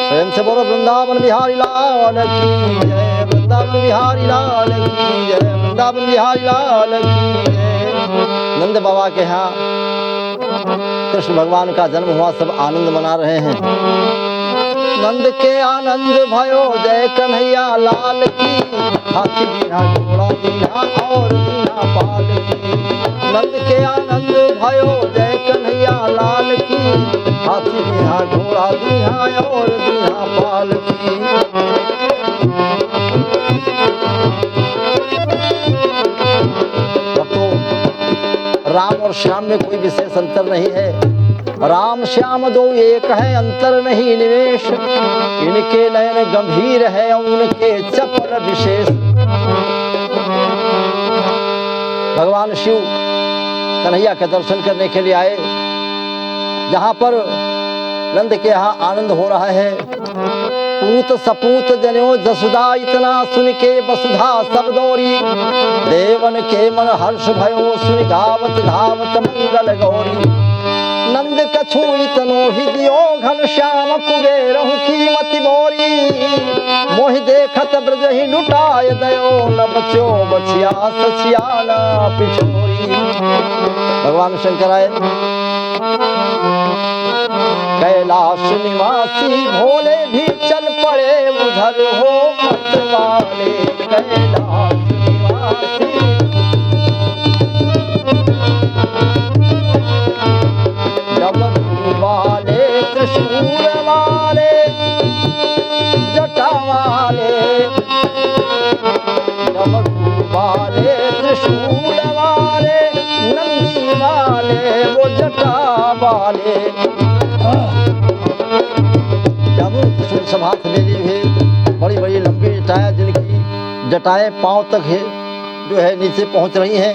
प्रेम से बोलो वृंदावन बिहारी लाल की जय, वृंदावन बिहारी लाल की जय, वृंदावन बिहारी लाल की जय। नंद बाबा के यहाँ कृष्ण भगवान का जन्म हुआ, सब आनंद मना रहे हैं। नंद के आनंद भयो जय कन्हैया लाल की, हाथी बिना घोड़ा दीना और दीना पाल की। नंद के आनंद भयो जय कन्हैया लाल की, हाथी बिना घोड़ा दीना और दीना पाल की। अब तो राम और श्याम में कोई विशेष अंतर नहीं है। राम श्याम दो एक है, अंतर नहीं निवेश। इनके नयन गंभीर है, उनके चपल विशेष। भगवान शिव कन्हैया के दर्शन करने के लिए आए, जहाँ पर नंद के यहाँ आनंद हो रहा है। पूत सपूत जनो जसुदा, इतना सुन के वसुधा सब दौरी। देवन के मन हर्ष भयो, सुन गावत धावत मंगल गौरी। नंद कछु इतनो ही दियो, घन श्याम कुबेरहु कीमति बोरी। मोहि देखत ब्रज ही लुटाय दयो, न बच्यो बछिया सछिया न पिछोरी। भगवान शंकर आए। कैलाश निवासी भोले भी चल पड़े उधर हो मत वाले। कैलाश निवासी डमरू वाले, त्रिशूल वाले, जटा वाले। डमरू वाले, त्रिशूल वाले, नंदी वाले, वो जटा वाले। डमरू त्रिशूल सब हाथ में लिए हुए, बड़ी बड़ी लंबी जटाएं, जिनकी जटाएं पांव तक है जो है नीचे पहुंच रही हैं।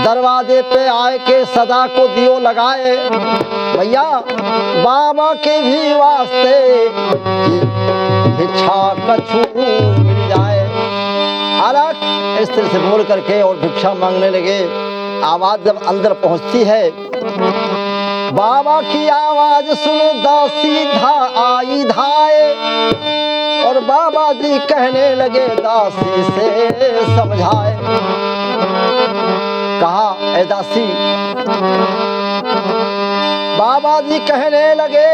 दरवाजे पे आए के सदा को दियो लगाए। भैया बाबा के भी वास्ते भिक्षा कछु मिल जाए। अलग इस तरह से बोल करके और भिक्षा मांगने लगे। आवाज जब अंदर पहुंचती है, बाबा की आवाज सुनो दासी धा आई धाए। और बाबा जी कहने लगे दासी से समझाए। कहा ए दासी, बाबा जी कहने लगे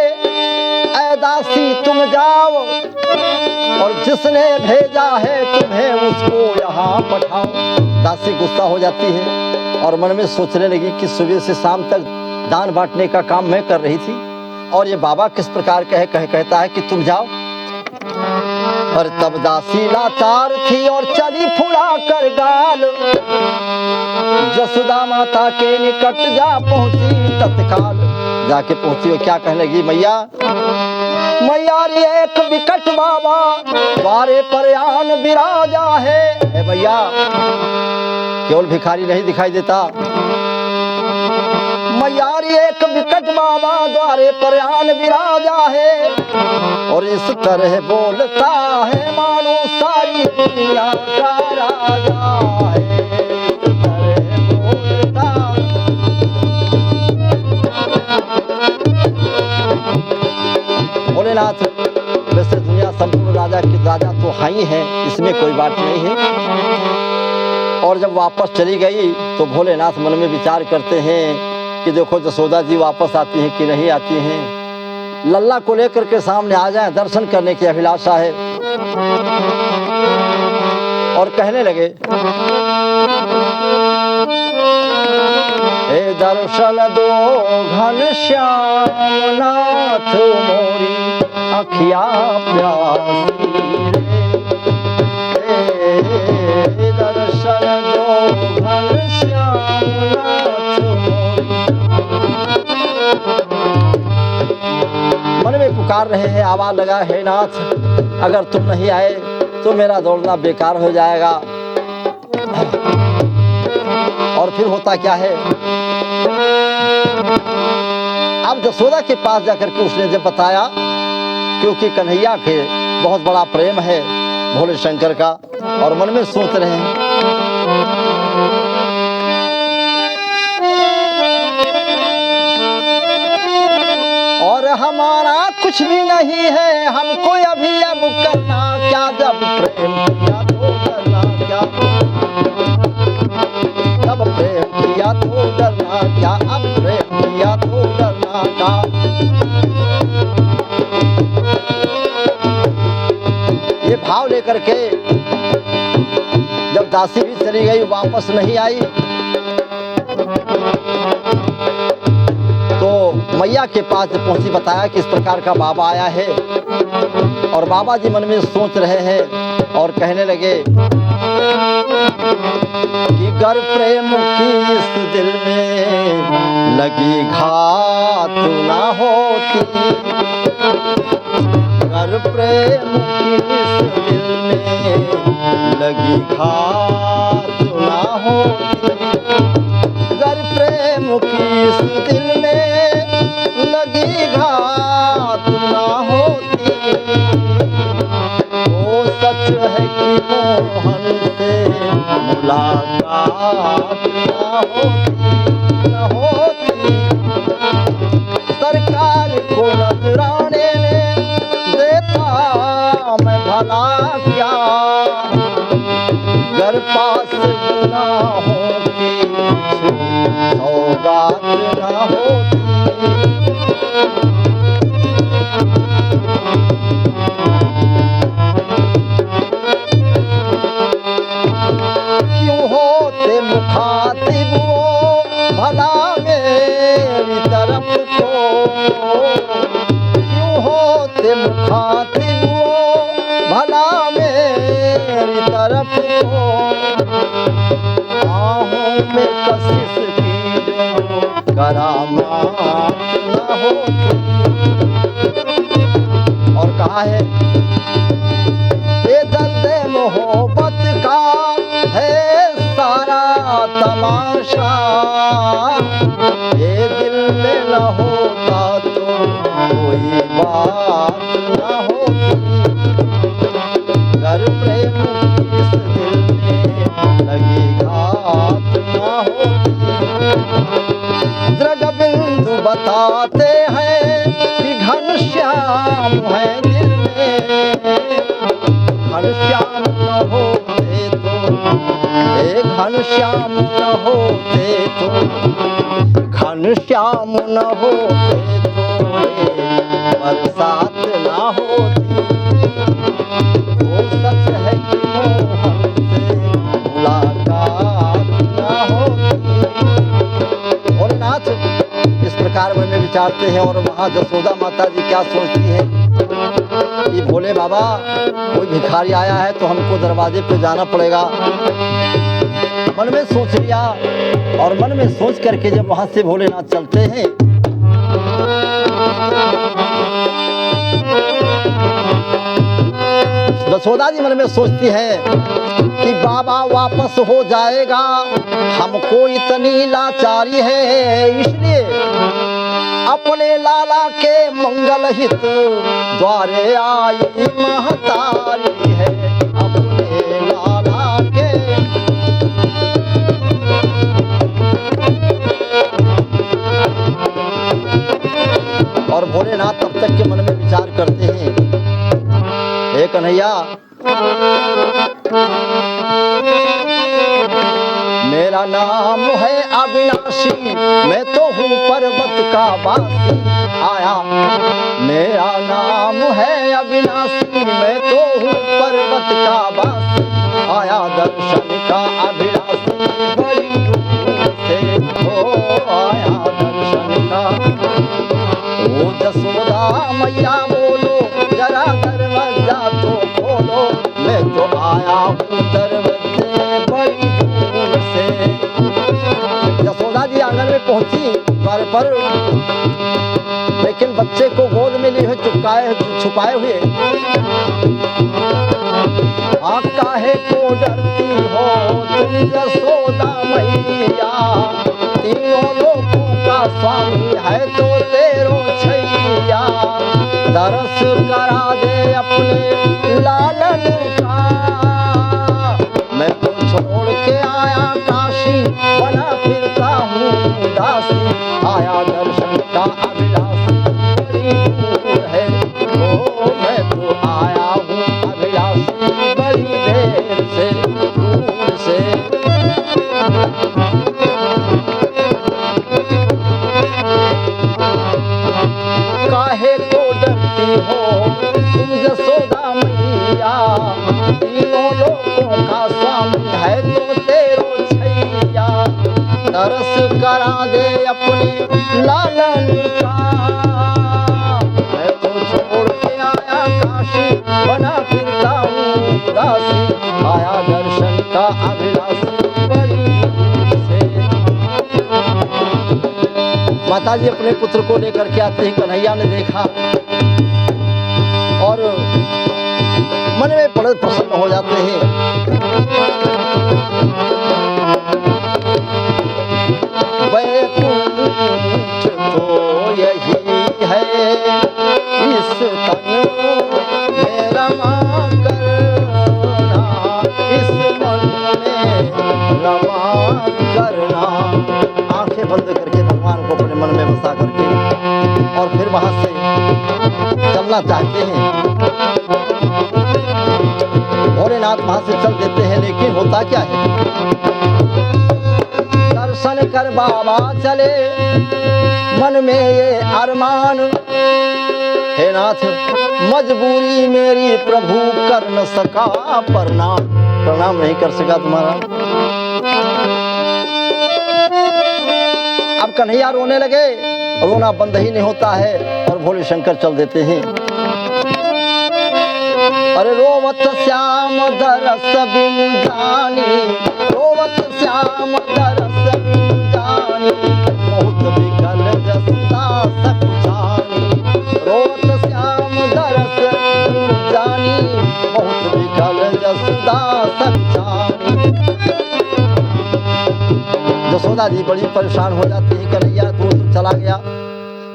ए दासी तुम जाओ, और जिसने भेजा है तुम्हें उसको यहाँ पठाओ। दासी गुस्सा हो जाती है और मन में सोचने लगी कि सुबह से शाम तक दान बांटने का काम मैं कर रही थी, और ये बाबा किस प्रकार कहता है कि तुम जाओ। और तब दासी लाचार थी और चली फुला कर गाल। जसुदा माता के निकट जा पहुंची तत्काल। जाके पहुंची और क्या कहने लगी, मैया मैया रे एक विकट बाबा द्वारे पर आन विराजा है। ए भैया केवल भिखारी नहीं दिखाई देता, मैयारी एक विकट बाबा द्वारे पर आन विराजा है। और इस तरह बोलता है मानो सारी दुनिया का राजा है। इस तरह बोलता। भोलेनाथ वैसे दुनिया संपूर्ण राजा की राजा तो है ही है, इसमें कोई बात नहीं है। और जब वापस चली गई तो भोलेनाथ मन में विचार करते हैं कि देखो जसोदा जी वापस आती हैं कि नहीं आती हैं। लल्ला को लेकर के सामने आ जाएं, दर्शन करने की अभिलाषा है। और कहने लगे हे दर्शन दो घन श्याम नाथ मोरी अखिया प्यासी रे। हे दर्शन दो घन श्याम नाथ मोरी। मन में पुकार रहे हैं, आवाज लगा है नाथ अगर तुम नहीं आए तो मेरा दौड़ना बेकार हो जाएगा। और फिर होता क्या है, अब जसोदा के पास जाकर के उसने जब बताया, क्योंकि कन्हैया के बहुत बड़ा प्रेम है, भोले शंकर का और मन में सोच रहे हैं और हमारा कुछ भी नहीं है, हमको अभी अब करना क्या, जब प्रेम किया तो डरना क्या, जब प्रेम किया तो डरना क्या, अब प्रेम किया तो डरना क्या। ये भाव लेकर के जब दासी भी चली गई, वापस नहीं आई, तो मैया के पास पहुंची, बताया कि इस प्रकार का बाबा आया है। और बाबा जी मन में सोच रहे हैं और कहने लगे कि गर प्रेम की इस दिल में लगी घात ना होती, गर प्रेम की इस दिल में लगी घात ना होती, गर प्रेम की इस दिल में लगी घात ना होती, वो सच है कि मोहन से मुलाकात ना होती, सरकार को नजराने देता मैं भला क्या, घर पास गुनाहों की सौगात ना होती। क्यों होते मुखातिब वो भला मेरी तरफ को, क्यों होते मुखातिब वो भला मेरी तरफ को, आहों में कशिश की जो करामात न होती। और कहा है ये दर्द मोहब्बत का है सारा तमाशा, ये दिल में न होता तो कोई बात न होती, गर प्रेम की इस दिल में लगी घात न होती। द्रगबिंदु बताते हैं कि घनश्याम है दिल में, घनश्याम न होते तो, घनश्याम न होते तो, घनश्याम न होते तो बरसात ना होती, वो सच है कि मोहन से मुलाकात ना होती। भोलेनाथ इस प्रकार मन में विचारते हैं और वहाँ जसोदा माता जी क्या सोचती है कि भोले बाबा कोई भिखारी आया है तो हमको दरवाजे पे जाना पड़ेगा। मन में सोच लिया और मन में सोच करके जब वहां से भोलेनाथ चलते हैं जसोदा जी मन में सोचती है कि बाबा वापस हो जाएगा, हमको इतनी लाचारी है, इसलिए अपने लाला के मंगल हित द्वारे आई महतारी है, अपने लाला के। और भोलेनाथ तब तक के मन में विचार करते हैं, हे कन्हैया मेरा नाम है अविनाशी, मैं तो हूँ पर्वत का वासी आया, मेरा नाम है अविनाशी, मैं तो हूँ पर्वत का वासी आया, दर्शन का अभिलाषी बड़ी दूर से हो आया, दर्शन का। ओ जसोदा मैया बोलो जरा दरवाजा तो खोलो, मैं तो आया हूँ दरवाजे बड़ी दूर से। जसोदा जी आंगन में पहुंची द्वार पर, लेकिन बच्चे को गोद में लिए हुए छुपाए हुए, आप काहे को डरती हो तुम जसोदा मैया, तीनों लोगों का स्वामी है तो तेरो छैया, दरस करा दे अपने लालन का, के आया काशी, बना फिरता हूँ उदासी, आया दर्शन का अभिलाषी, बड़ी दूर है ओ मैं तो आया हूँ अभिलाषी, बड़ी देर से दूर से। काहे को डरती हो तुम जसोदा मैया, तीनों लोगों का स्वामी है तो तेरो छैया, तरस करा दे अपने लालन का, मैं तो छोड़ के आया काशी, बना फिरता हूँ उदासी, आया दर्शन का अभिलाषी, बड़ी दूर से। माताजी अपने पुत्र को लेकर के आते ही कन्हैया ने देखा और मन में बड़े प्रसन्न हो जाते हैं। वैकुंठ तो यही है, इस तन में रमा करना, इस मन में रमा करना। आंखें बंद करके भगवान को अपने मन में बसा करके और फिर वहां से चलना चाहते हैं। भोलेनाथ वहां से चल देते हैं, लेकिन होता क्या है, दर्शन कर बाबा चले, मन में ये अरमान, हे नाथ मजबूरी मेरी प्रभु कर न सका प्रणाम, प्रणाम नहीं कर सका तुम्हारा। अब कन्हैया रोने लगे, रोना बंद ही नहीं होता है और भोले शंकर चल देते हैं। अरे रोवत श्याम दरस बिन जानी, रोवत श्याम दरस बिन जानी, बहुत बिकल जसुदा सख जानी, रोवत श्याम दरस बिन जानी, बहुत बिकल जसुदा सख जानी। जसोदा जी बड़ी परेशान हो जाती है, कन्हैया तो चला गया,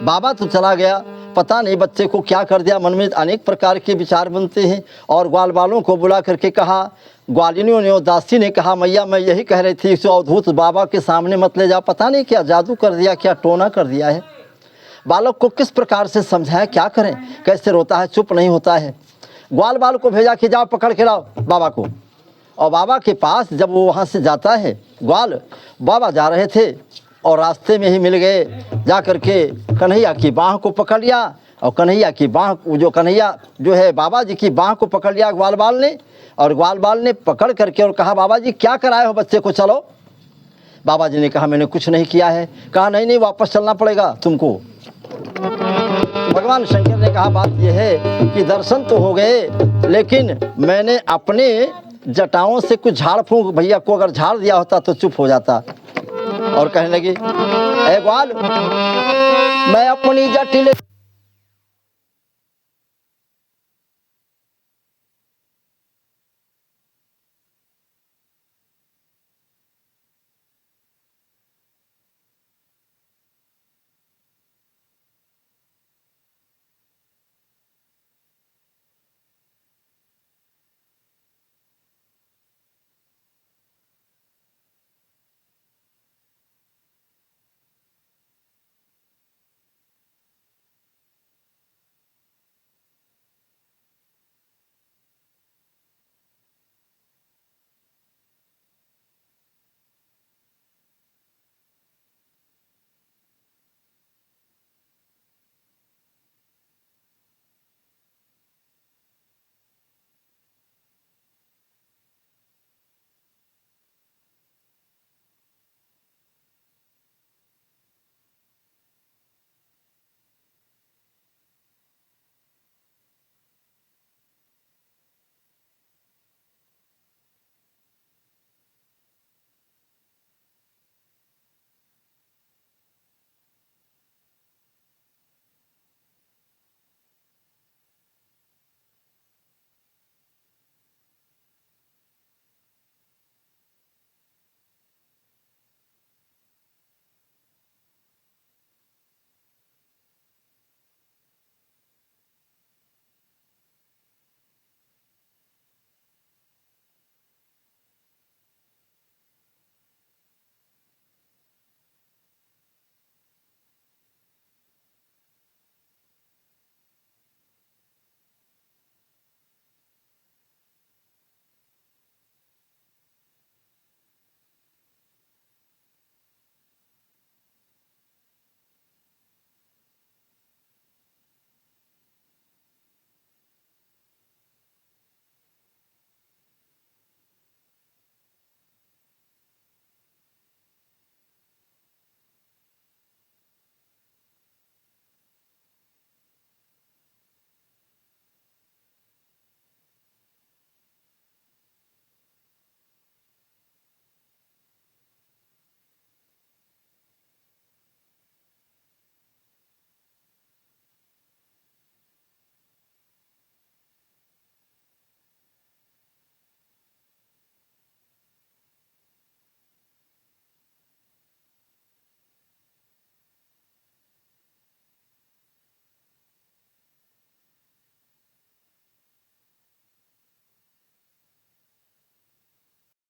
बाबा तो चला गया, पता नहीं बच्चे को क्या कर दिया। मन में अनेक प्रकार के विचार बनते हैं और ग्वाल वालों को बुला करके कहा, ग्वालिनियों ने और दासी ने कहा, मैया मैं यही कह रही थी इस अवधूत बाबा के सामने मत ले जाओ, पता नहीं क्या जादू कर दिया, क्या टोना कर दिया है। बालक को किस प्रकार से समझाएं, क्या करें, कैसे रोता है, चुप नहीं होता है। ग्वाल बाल को भेजा कि जाओ पकड़ के लाओ बाबा को। और बाबा के पास जब वो वहाँ से जाता है, ग्वाल बाबा जा रहे थे और रास्ते में ही मिल गए, जा करके कन्हैया की बाँह को पकड़ लिया और कन्हैया की बाँह, जो कन्हैया जो है बाबा जी की बाँह को पकड़ लिया ग्वाल बाल ने, और ग्वाल बाल ने पकड़ करके और कहा, बाबा जी क्या कराए हो बच्चे को, चलो। बाबा जी ने कहा, मैंने कुछ नहीं किया है। कहा, नहीं नहीं वापस चलना पड़ेगा तुमको। भगवान शंकर ने कहा, बात यह है कि दर्शन तो हो गए, लेकिन मैंने अपने जटाओं से कुछ झाड़ फूंक भैया को अगर झाड़ दिया होता तो चुप हो जाता। और कहने लगी, ए ग्वाल मैं अपनी जटिल